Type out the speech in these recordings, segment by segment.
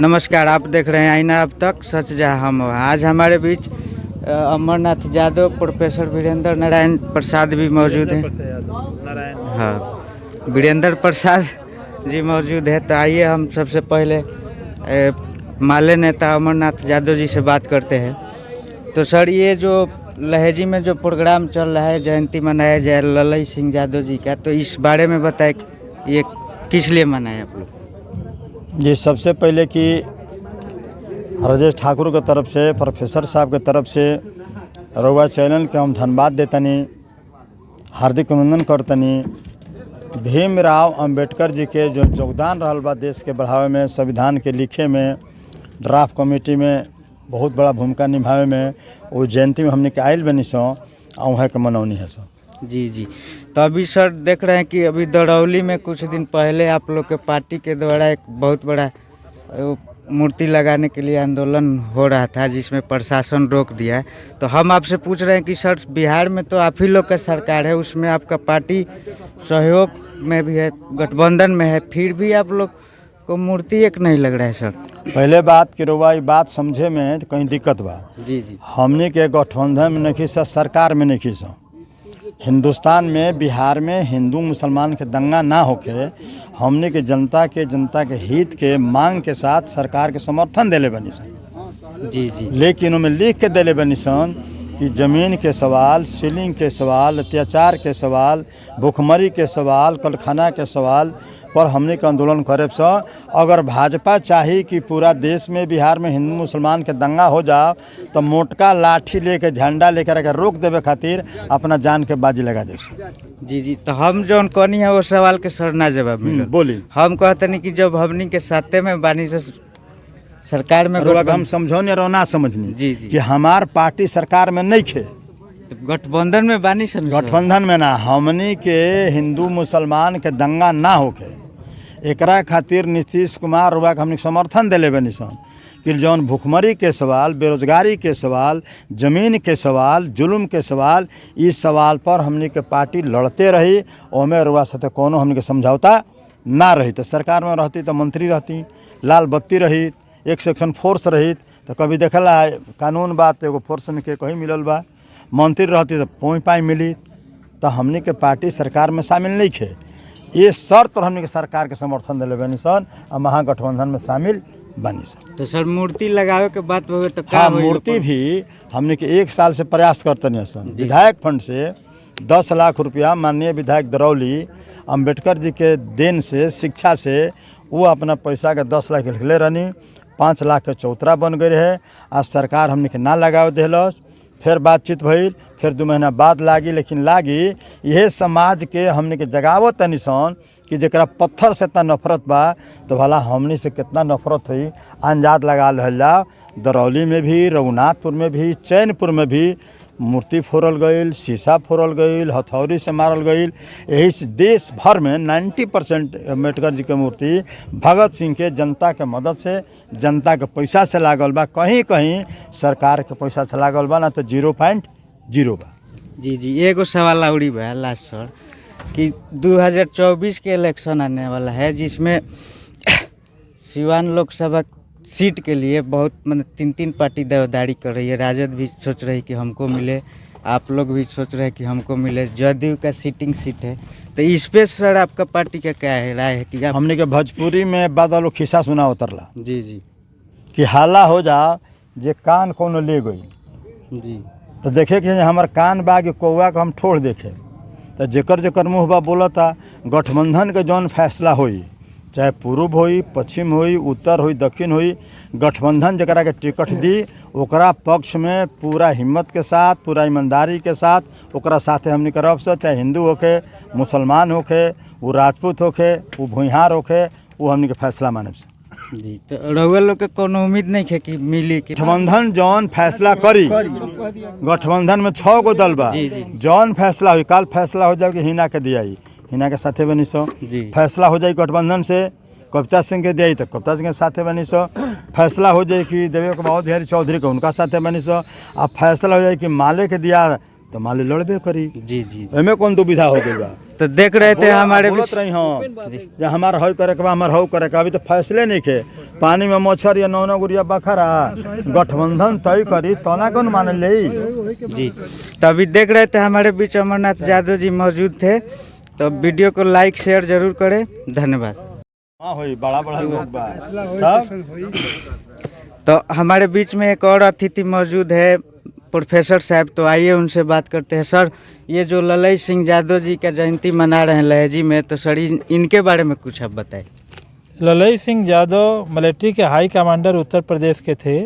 नमस्कार, आप देख रहे हैं आईना अब तक सच जहाँ हम हो। आज हमारे बीच अमरनाथ यादव, प्रोफेसर वीरेंद्र नारायण प्रसाद भी मौजूद हैं। हाँ, वीरेंद्र प्रसाद जी मौजूद है। तो आइए हम सबसे पहले माले नेता अमरनाथ यादव जी से बात करते हैं। तो सर, ये जो लहेजी में जो प्रोग्राम चल रहा है, जयंती मनाया जाए ललई सिंह यादव जी का, तो इस बारे में बताएं ये किस लिए मनाए आप लोग? जी, सबसे पहले कि राजेश ठाकुर की तरफ से, प्रोफेसर साहब की तरफ से रउआ चैनल के हम धन्यवाद देतनी, हार्दिक अभिनंदन करतनी। भीमराव अंबेडकर जी के जो योगदान रहल बा देश के बढ़ावे में, संविधान के लिखे में, ड्राफ्ट कमेटी में बहुत बड़ा भूमिका निभावे में, वो जयंती में हमने के आयल बनी सो वहाँ के मनौनी है सो। जी। तो अभी सर देख रहे हैं कि अभी दरौली में कुछ दिन पहले आप लोग के पार्टी के द्वारा एक बहुत बड़ा मूर्ति लगाने के लिए आंदोलन हो रहा था, जिसमें प्रशासन रोक दिया है। तो हम आपसे पूछ रहे हैं कि सर, बिहार में तो आप ही लोग का सरकार है, उसमें आपका पार्टी सहयोग में भी है, गठबंधन में है, फिर भी आप लोग को मूर्ति एक नहीं लग रहा है सर। पहले बात कि रउआ ये बात समझे में कहीं दिक्कत बा। जी। हमने के गठबंधन में नहीं सा, सरकार में नहीं सा। हिंदुस्तान में, बिहार में हिंदू मुसलमान के दंगा ना होके हमने के जनता के हित के मांग के साथ सरकार के समर्थन देले बनी सन। जी। लेकिन उनमें लिख के देले बनी सन कि जमीन के सवाल, सीलिंग के सवाल, अत्याचार के सवाल, भुखमरी के सवाल, कलखाना के सवाल पर हमने के आंदोलन करे। अगर भाजपा चाही कि पूरा देश में, बिहार में हिंदू मुसलमान के दंगा हो जाओ, तो मोटका लाठी लेके, झंडा लेकर रोक देवे खातिर अपना जान के बाजी लगा दे। जी। तो हम जो कहनी है वो सवाल के सर ना जवाब मिले। बोली हम कहते नहीं कि जब हमनी के साथे में बानी से सरकार में हम समझौने और ना समझनी। जी। कि हमार पार्टी सरकार में नहीं खे, गठबंधन में बानी सन। गठबंधन में ना, हमनी के हिंदू मुसलमान के दंगा ना होके एकरा खातिर नीतीश कुमार रुआ के हमने समर्थन दिले बनी सन कि जौन भुखमरी के सवाल, बेरोजगारी के सवाल, जमीन के सवाल, जुल्म के सवाल, इस सवाल पर हमने के पार्टी लड़ते रही। ओमे रुआ साथे कोनो हमने के समझौता ना रही। तो सरकार में रहती तो मंत्री रहती, लाल बत्ती रही, एक सेक्शन फोर्स रही, तो कभी देखला कानून बात एगो फोर्स में के कहीं मिलल बा, मंत्री रहती तो पोई पाई मिली। तो हमने के पार्टी सरकार में शामिल नहीं थे। ये शर्त पर हमने के सरकार के समर्थन दिले बनी सन और महागठबंधन में शामिल बनी सन। तो सर, मूर्ति लगावे के बात हो तो हाँ, मूर्ति भी हमने के 1 साल से प्रयास करते नहीं सन। विधायक फंड से 10 लाख रुपया माननीय विधायक दरौली अंबेडकर जी के देन से, शिक्षा से, वो अपना पैसा के 10 लाख लिखले रहनी, 5 लाख के चौतरा बन गए है। आज सरकार हमने के ना लगावे दिलस, फिर बातचीत भइल, फिर 2 महीना बाद लागी, लेकिन लागी यह समाज के हमने के जगावत तनी सन कि जरा पत्थर से इतना नफरत बा, तो भला हमने से कितना नफरत हुई अंजाद लगा रहल जाओ। दरौली में भी, रघुनाथपुर में भी, चैनपुर में भी मूर्ति फोड़ल गई, शीशा फोड़ल गई, हथौड़ी से मारल गई। यही से देश भर में 90% अम्बेडकर जी के मूर्ति भगत सिंह के जनता के मदद से, जनता के पैसा से लागल बा। कहीं कहीं सरकार के पैसा से लागल बा, ना तो 0.0 बा। जी। एगो सवाल और बा लास्ट सर, कि 2024 के इलेक्शन आने वाला है, जिसमें सिवान लोकसभा सीट के लिए बहुत 3 पार्टी दावेदारी कर रही है। राजद भी सोच रही कि हमको मिले, आप लोग भी सोच रहे हैं कि हमको मिले, जदयू का सीटिंग सीट है। तो इस पे सर आपका पार्टी का क्या है राय है कि आप? हमने के भोजपुरी में बादल खिस्सा सुना उतरला। जी। कि हाला हो जा जे कान कोनो ले गई। जी। तो देखे कि हमार कान बा कि कौआ के हम ठोड़ देखे। तो जेकर मुँह बा बोलता गठबंधन के जौन फैसला होई, चाहे पूर्व होई, पश्चिम होई, उत्तर होई, दक्षिण होई, गठबंधन जरा के टिकट दी, ओकरा पक्ष में पूरा हिम्मत के साथ, पूरा ईमानदारी के साथ ओकरा साथे हमने करब से, चाहे हिंदू होके, मुसलमान होके, वो राजपूत होके, वो भुइहार होके, वो हमने के फैसला मानब से। जी। तो रउआ लोग के कोनो उम्मीद नहीं है कि मिली? गठबंधन जौन फैसला करी, गठबंधन में 6 गो दल बा। जौन फैसला हुई, काल फैसला हो जाए कि हिना के दियाई, हिना के साथे बनी सो। फैसला हो जाए गठबंधन से कविता सिंह के दियाई तो कविता सिंह के साथे बनी सो। फैसला हो जाए कि देवे कुमार बिहारी चौधरी के उनका साथे बनी सो। अब फैसला हो जाए कि माले के दिया तो माले लड़बे करी। जी। एमे कौन दुविधा हो गई बा? तो देख रहे थे हमारे बोलत रही हाँ जे हमार हई करे के बा हमार हऊ करे के अभी तो फैसले नहीं खे पानी में मच्छर या नौना गुड़िया बखरा गठबंधन तय करी तना कौन मान ले जी। तो अभी देख रहे थे हमारे बीच अमरनाथ यादव जी मौजूद थे। तो वीडियो को लाइक शेयर जरूर करें। धन्यवाद। हाँ होई बड़ा बड़ा लोग बा तब तो हमारे बीच में एक और अतिथि मौजूद है प्रोफेसर साहब। तो आइए उनसे बात करते हैं। सर, ये जो ललई सिंह यादव जी का जयंती मना रहे हैं लहेजी में, तो सर इनके बारे में कुछ आप बताएं। ललई सिंह यादव मिलिट्री के हाई कमांडर उत्तर प्रदेश के थे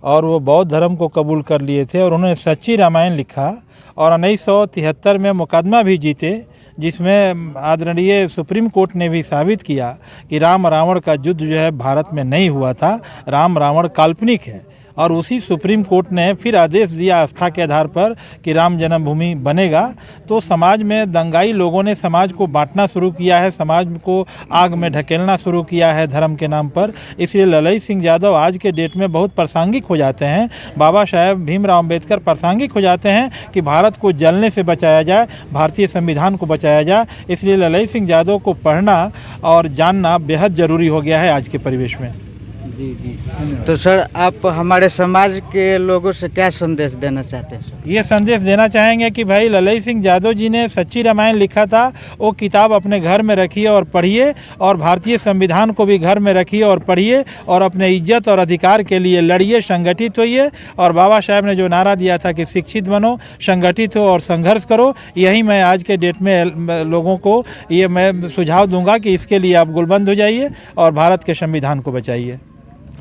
और वो बौद्ध धर्म को कबूल कर लिए थे और उन्होंने सच्ची रामायण लिखा और 1973 में मुकदमा भी जीते, जिसमें आदरणीय सुप्रीम कोर्ट ने भी साबित किया कि राम रावण का युद्ध जो है भारत में नहीं हुआ था, राम रावण काल्पनिक है। और उसी सुप्रीम कोर्ट ने फिर आदेश दिया आस्था के आधार पर कि राम जन्मभूमि बनेगा। तो समाज में दंगाई लोगों ने समाज को बांटना शुरू किया है, समाज को आग में ढकेलना शुरू किया है धर्म के नाम पर। इसलिए ललई सिंह यादव आज के डेट में बहुत प्रासंगिक हो जाते हैं। बाबा साहेब भीमराव अम्बेडकर प्रासंगिक हो जाते हैं कि भारत को जलने से बचाया जाए, भारतीय संविधान को बचाया जाए। इसलिए ललई सिंह यादव को पढ़ना और जानना बेहद ज़रूरी हो गया है आज के परिवेश में। जी जी। तो सर आप हमारे समाज के लोगों से क्या संदेश देना चाहते हैं सर? ये संदेश देना चाहेंगे कि भाई ललई सिंह यादव जी ने सच्ची रामायण लिखा था, वो किताब अपने घर में रखिए और पढ़िए और भारतीय संविधान को भी घर में रखिए और पढ़िए और अपने इज्जत और अधिकार के लिए लड़िए, संगठित होइए। और बाबा साहेब ने जो नारा दिया था कि शिक्षित बनो, संगठित हो और संघर्ष करो, यही मैं आज के डेट में लोगों को ये मैं सुझाव दूंगा कि इसके लिए आप गुलबंद हो जाइए और भारत के संविधान को बचाइए।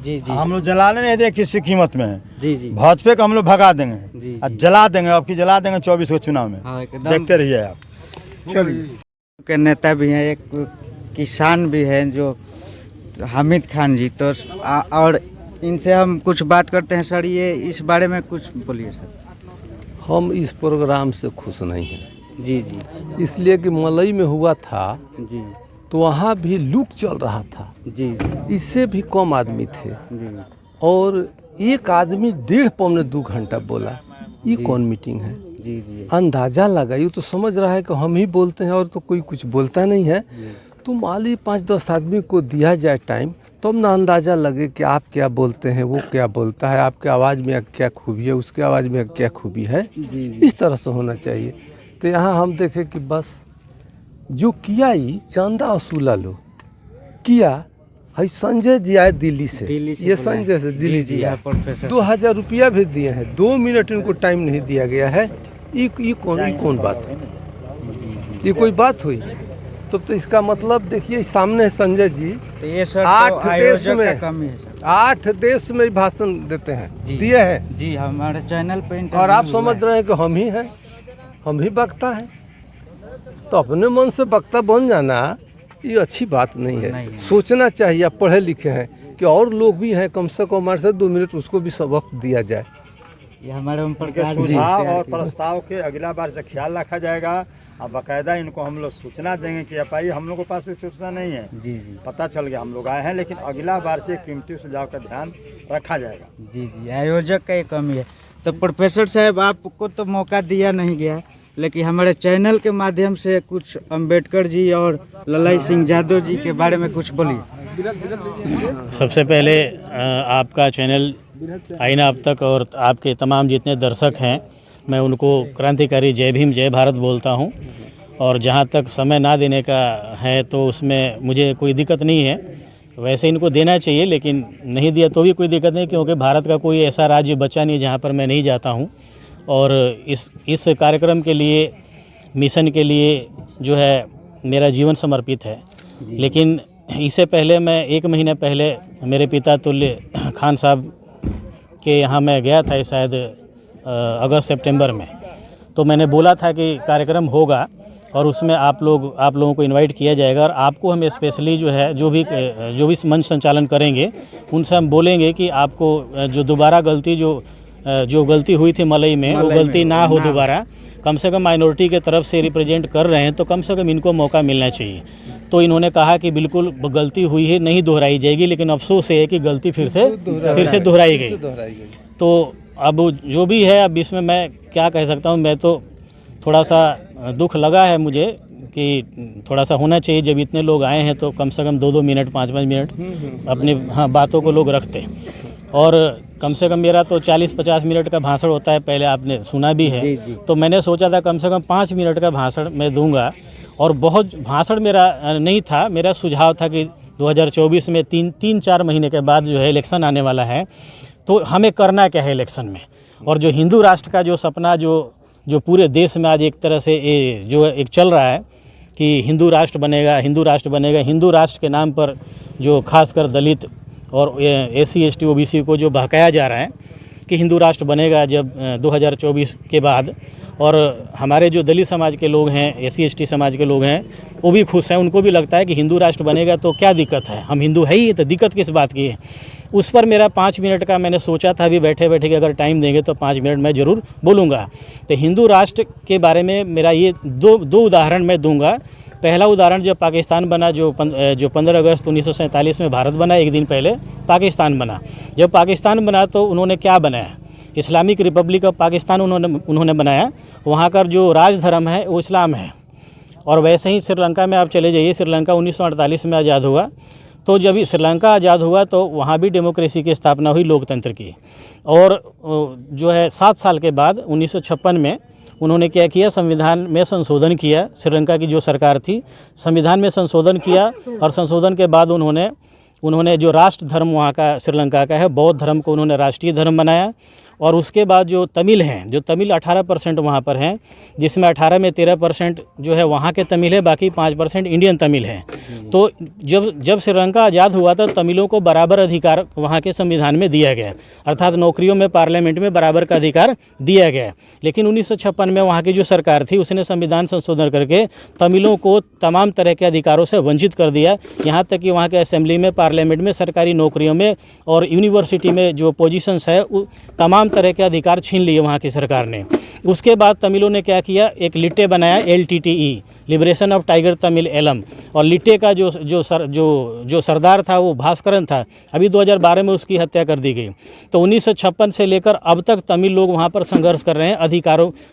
जी जी। हम लोग जलाने नहीं देंगे किसी कीमत में। जी जी। भाजपा को हम लोग भगा देंगे जी, और जला देंगे, अब की जला देंगे 24 को चुनाव में। हाँ, एकदम। देखते रहिए आप। चलिए के नेता भी हैं, एक किसान भी हैं जो हामिद खान जी। तो और इनसे हम कुछ बात करते हैं। सर ये इस बारे में कुछ बोलिए सर। हम इस प्रोग्राम से खुश नहीं हैं। जी जी। इसलिए कि मलई में हुआ था जी तो वहाँ भी लूट चल रहा था, जी इससे भी कम आदमी थे जी। और एक आदमी 1.5 पौने 2 घंटा बोला। ये कौन मीटिंग है? जी जी। अंदाज़ा लगाइए तो समझ रहा है कि हम ही बोलते हैं और तो कोई कुछ बोलता नहीं है। तो मान लीजिए 5-10 आदमी को दिया जाए टाइम, तब ना अंदाज़ा लगे कि आप क्या बोलते हैं, वो क्या बोलता है, आपके आवाज़ में क्या खूबी है, उसके आवाज़ में क्या खूबी है। इस तरह से होना चाहिए। तो यहाँ हम देखें कि बस जो किया ही चंदा वसूला लो किया है। संजय जी आए दिल्ली से ये संजय से दिल्ली जी आए, 2000 रुपया भी दिए हैं, 2 मिनट इनको टाइम नहीं दिया गया है। ये कौन बात है? ये कोई बात हुई? तो इसका मतलब देखिए सामने संजय जी तो ये सर 8 देश का में कमी है सर। 8 देश में भाषण देते हैं, दिए हैं जी। हमारे चैनल पे और आप समझ रहे हैं कि हम ही हैं, हम ही वक्ता हैं। तो अपने मन से वक्ता बन जाना ये अच्छी बात नहीं है। सोचना चाहिए, आप पढ़े लिखे हैं कि और लोग भी हैं, कम से कम हमारे से 2 मिनट उसको भी सब वक्त दिया जाए। ये हमारे ओम उनके प्रकाश सुझाव और प्रस्ताव के अगला बार से ख्याल रखा जाएगा और बाकायदा इनको हम लोग सूचना देंगे कि आप आइए। हम लोग के पास भी सूचना नहीं है, जी जी। पता चल गया हम लोग आए हैं, लेकिन अगला बार से कीमती सुझाव का ध्यान रखा जाएगा। जी जी। आयोजक का ये कमी है। तो प्रोफेसर साहब आपको तो मौका दिया नहीं गया, लेकिन हमारे चैनल के माध्यम से कुछ अंबेडकर जी और ललई सिंह यादव जी के बारे में कुछ बोलिए। सबसे पहले आपका चैनल आईना अब तक और आपके तमाम जितने दर्शक हैं, मैं उनको क्रांतिकारी जय भीम जय भारत बोलता हूं। और जहां तक समय ना देने का है तो उसमें मुझे कोई दिक्कत नहीं है, वैसे इनको देना चाहिए, लेकिन नहीं दिया तो भी कोई दिक्कत नहीं, क्योंकि भारत का कोई ऐसा राज्य बचा नहीं जहाँ पर मैं नहीं जाता हूँ। और इस कार्यक्रम के लिए, मिशन के लिए जो है मेरा जीवन समर्पित है। लेकिन इससे पहले मैं 1 महीने पहले मेरे पिता तुल्य खान साहब के यहाँ मैं गया था, शायद अगस्त सितंबर में। तो मैंने बोला था कि कार्यक्रम होगा और उसमें आप लोगों को इनवाइट किया जाएगा और आपको हम स्पेशली जो है जो भी मंच संचालन करेंगे उनसे हम बोलेंगे कि आपको जो दोबारा गलती जो गलती हुई थी मलई में वो गलती ना हो दोबारा। कम से कम माइनॉरिटी के तरफ से रिप्रेजेंट कर रहे हैं तो कम से कम इनको मौका मिलना चाहिए। तो इन्होंने कहा कि बिल्कुल गलती हुई है, नहीं दोहराई जाएगी, लेकिन अफसोस है कि गलती फिर से दोहराई गई। तो अब जो भी है, अब इसमें मैं क्या कह सकता हूँ, मैं तो थोड़ा सा दुख लगा है मुझे कि थोड़ा सा होना चाहिए, जब इतने लोग आए हैं तो कम से कम 2-2 मिनट 5-5 मिनट अपने बातों को लोग रखते हैं। और कम से कम मेरा तो 40-50 मिनट का भाषण होता है, पहले आपने सुना भी है। तो मैंने सोचा था कम से कम 5 मिनट का भाषण मैं दूंगा, और बहुत भाषण मेरा नहीं था, मेरा सुझाव था कि 2024 में 3-4 महीने के बाद जो है इलेक्शन आने वाला है, तो हमें करना क्या है इलेक्शन में। और जो हिंदू राष्ट्र का जो सपना जो पूरे देश में आज एक तरह से जो एक चल रहा है कि हिंदू राष्ट्र बनेगा, हिंदू राष्ट्र बनेगा, हिंदू राष्ट्र के नाम पर जो खासकर दलित और SC ST OBC को जो बहकाया जा रहा है कि हिंदू राष्ट्र बनेगा जब 2024 के बाद। और हमारे जो दलित समाज के लोग हैं, SC ST समाज के लोग हैं, वो भी खुश हैं, उनको भी लगता है कि हिंदू राष्ट्र बनेगा तो क्या दिक्कत है, हम हिंदू है ही, तो दिक्कत किस बात की है। उस पर मेरा 5 मिनट का मैंने सोचा था, अभी बैठे बैठे कि अगर टाइम देंगे तो 5 मिनट मैं ज़रूर बोलूँगा। तो हिंदू राष्ट्र के बारे में मेरा ये दो उदाहरण मैं दूंगा। पहला उदाहरण जब पाकिस्तान बना, जो 15 अगस्त 1947 में भारत बना, एक दिन पहले पाकिस्तान बना। जब पाकिस्तान बना तो उन्होंने क्या बनाया, इस्लामिक रिपब्लिक ऑफ पाकिस्तान उन्होंने बनाया। वहाँ का जो राज धर्म है वो इस्लाम है। और वैसे ही श्रीलंका में आप चले जाइए, श्रीलंका 1948 में आज़ाद हुआ। तो जब श्रीलंका आज़ाद हुआ तो वहाँ भी डेमोक्रेसी की स्थापना हुई, लोकतंत्र की। और जो है 7 साल के बाद 1956 में उन्होंने क्या किया, संविधान में संशोधन किया। श्रीलंका की जो सरकार थी, संविधान में संशोधन किया, और संशोधन के बाद उन्होंने जो राष्ट्र धर्म वहाँ का श्रीलंका का है, बौद्ध धर्म को उन्होंने राष्ट्रीय धर्म बनाया। और उसके बाद जो तमिल हैं, जो तमिल 18% वहाँ पर हैं, जिसमें 18 में 13% जो है वहाँ के तमिल है, बाकी 5% इंडियन तमिल हैं। तो जब श्रीलंका आज़ाद हुआ था, तमिलों को बराबर अधिकार वहाँ के संविधान में दिया गया, अर्थात नौकरियों में, पार्लियामेंट में बराबर का अधिकार दिया गया। लेकिन 1956 में वहाँ की जो सरकार थी उसने संविधान संशोधन करके तमिलों को तमाम तरह के अधिकारों से वंचित कर दिया। यहाँ तक कि वहाँ के असेंबली में, पार्लियामेंट में, सरकारी नौकरियों में और यूनिवर्सिटी में जो पोजीशंस है, तमाम तरह के अधिकार छीन लिए वहाँ की सरकार ने। उसके बाद तमिलों ने क्या किया, एक लिट्टे बनाया, LTTE, liberation of tiger Tamil Eelam. और लिट्टे का जो सरदार था वो भास्करन था। अभी 2012 में उसकी हत्या कर दी गई। तो 1956 से लेकर अब तक तमिल लोग वहाँ पर संघर्ष कर रहे हैं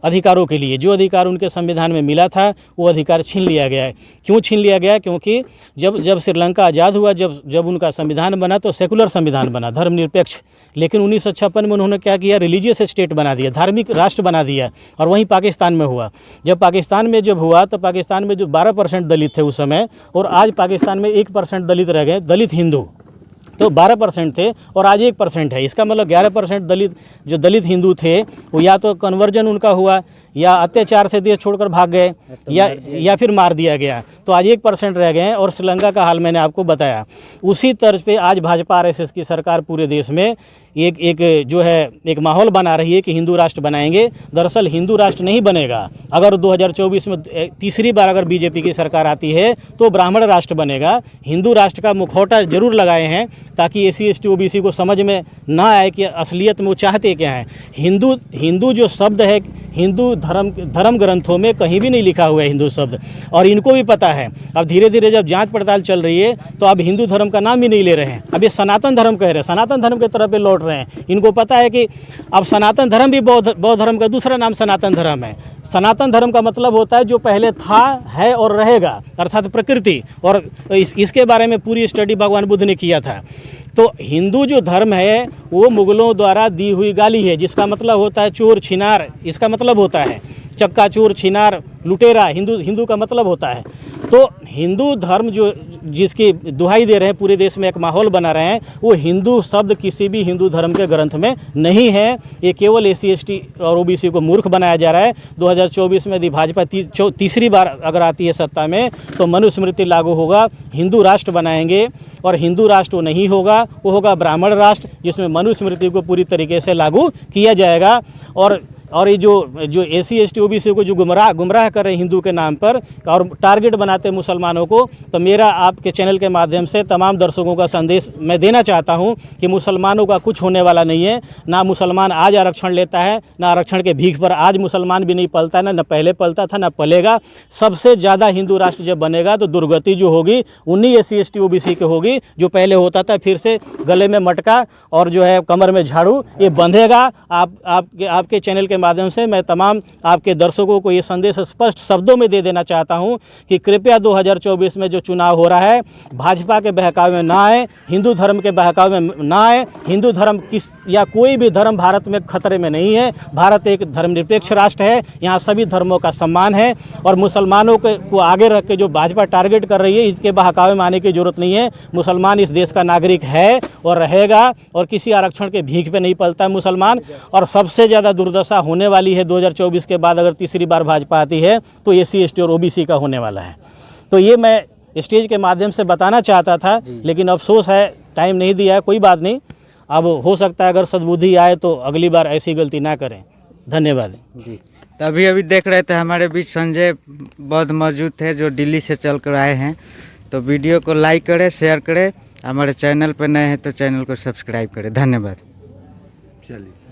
अधिकारों के लिए। जो अधिकार उनके संविधान में मिला था वो अधिकार छीन लिया गया है। क्यों छीन लिया गया? क्योंकि जब श्रीलंका आज़ाद हुआ, जब उनका संविधान बना तो सेकुलर संविधान बना, धर्मनिरपेक्ष। लेकिन 1956 में उन्होंने क्या किया, रिलीजियस स्टेट बना दिया, धार्मिक राष्ट्र बना दिया। और वहीं पाकिस्तान में हुआ। जब पाकिस्तान में हुआ तो पाकिस्तान में जो 12% दलित थे उस समय, और आज पाकिस्तान में 1% दलित रह गए, दलित हिंदू। तो 12% थे और आज 1% है। इसका मतलब 11% दलित हिंदू थे वो या तो कन्वर्जन उनका हुआ, या अत्याचार से देश छोड़कर भाग गए, या फिर मार दिया गया। तो आज 1% रह गए हैं। और श्रीलंका का हाल मैंने आपको बताया। उसी तर्ज पे आज भाजपा RSS की सरकार पूरे देश में एक माहौल बना रही है कि हिंदू राष्ट्र बनाएंगे। दरअसल हिंदू राष्ट्र नहीं बनेगा। अगर 2024 में तीसरी बार अगर बीजेपी की सरकार आती है तो ब्राह्मण राष्ट्र बनेगा। हिंदू राष्ट्र का मुखौटा जरूर लगाए हैं ताकि SC ST OBC को समझ में ना आए कि असलियत में वो चाहते क्या हैं। हिंदू जो शब्द है, हिंदू धर्म ग्रंथों में कहीं भी नहीं लिखा हुआ है हिंदू शब्द, और इनको भी पता है। अब धीरे धीरे जब जांच पड़ताल चल रही है तो अब हिंदू धर्म का नाम ही नहीं ले रहे हैं। अब ये सनातन धर्म कह रहे हैं, सनातन धर्म की तरफ पे लौट रहे हैं। इनको पता है कि अब सनातन धर्म भी बौद्ध धर्म का दूसरा नाम सनातन धर्म है। सनातन धर्म का मतलब होता है जो पहले था, है और रहेगा, अर्थात प्रकृति। और इसके बारे में पूरी स्टडी भगवान बुद्ध ने किया था। तो हिंदू जो धर्म है वो मुगलों द्वारा दी हुई गाली है, जिसका मतलब होता है चोर छिनार, इसका मतलब होता है चक्का चोर छिनार लुटेरा, हिंदू का मतलब होता है। तो हिंदू धर्म जो जिसकी दुहाई दे रहे हैं, पूरे देश में एक माहौल बना रहे हैं, वो हिंदू शब्द किसी भी हिंदू धर्म के ग्रंथ में नहीं है। ये केवल SC ST और OBC को मूर्ख बनाया जा रहा है। 2024 में यदि भाजपा तीसरी बार अगर आती है सत्ता में तो मनुस्मृति लागू होगा, हिंदू राष्ट्र बनाएंगे। और हिंदू राष्ट्र वो नहीं होगा, वो होगा ब्राह्मण राष्ट्र, जिसमें मनुस्मृति को पूरी तरीके से लागू किया जाएगा। और ये जो SC ST OBC को जो गुमराह कर रहे हैं हिंदू के नाम पर और टारगेट बनाते हैं मुसलमानों को, तो मेरा आपके चैनल के माध्यम से तमाम दर्शकों का संदेश मैं देना चाहता हूं कि मुसलमानों का कुछ होने वाला नहीं है। ना मुसलमान आज आरक्षण लेता है, ना आरक्षण के भीख पर आज मुसलमान भी नहीं पलता है, ना पहले पलता था, ना पलेगा। सबसे ज़्यादा हिंदू राष्ट्र जब बनेगा तो दुर्गति जो होगी उन्हीं SC ST OBC की होगी। जो पहले होता था फिर से गले में मटका और जो है कमर में झाड़ू, ये बंधेगा। आपके चैनल के माध्यम से मैं तमाम आपके दर्शकों को ये संदेश स्पष्ट शब्दों में दे देना चाहता हूं कि कृपया 2024 में जो चुनाव हो रहा है भाजपा के बहकावे में ना आए, हिंदू धर्म के बहकावे में ना आए। हिंदू धर्म किस या कोई भी धर्म भारत में खतरे में नहीं है। भारत एक धर्मनिरपेक्ष राष्ट्र है, यहाँ सभी धर्मों का सम्मान है और मुसलमानों को आगे रख के जो भाजपा टारगेट कर रही है इसके बहकावे में आने की जरूरत नहीं है। मुसलमान इस देश का नागरिक है और रहेगा और किसी आरक्षण के भीख पे नहीं पलता है मुसलमान। और सबसे ज़्यादा दुर्दशा होने वाली है 2024 के बाद, अगर तीसरी बार भाजपा आती है तो SC ST और OBC का होने वाला है। तो ये मैं स्टेज के माध्यम से बताना चाहता था, लेकिन अफसोस है टाइम नहीं दिया है। कोई बात नहीं, अब हो सकता है अगर सद्बुद्धि आए तो अगली बार ऐसी गलती ना करें। धन्यवाद जी। तो अभी देख रहे थे हमारे बीच संजय बौद्ध मौजूद थे जो दिल्ली से चल कर आए हैं। तो वीडियो को लाइक करें, शेयर करें, हमारे चैनल पर नए हैं तो चैनल को सब्सक्राइब करें। धन्यवाद। चलिए।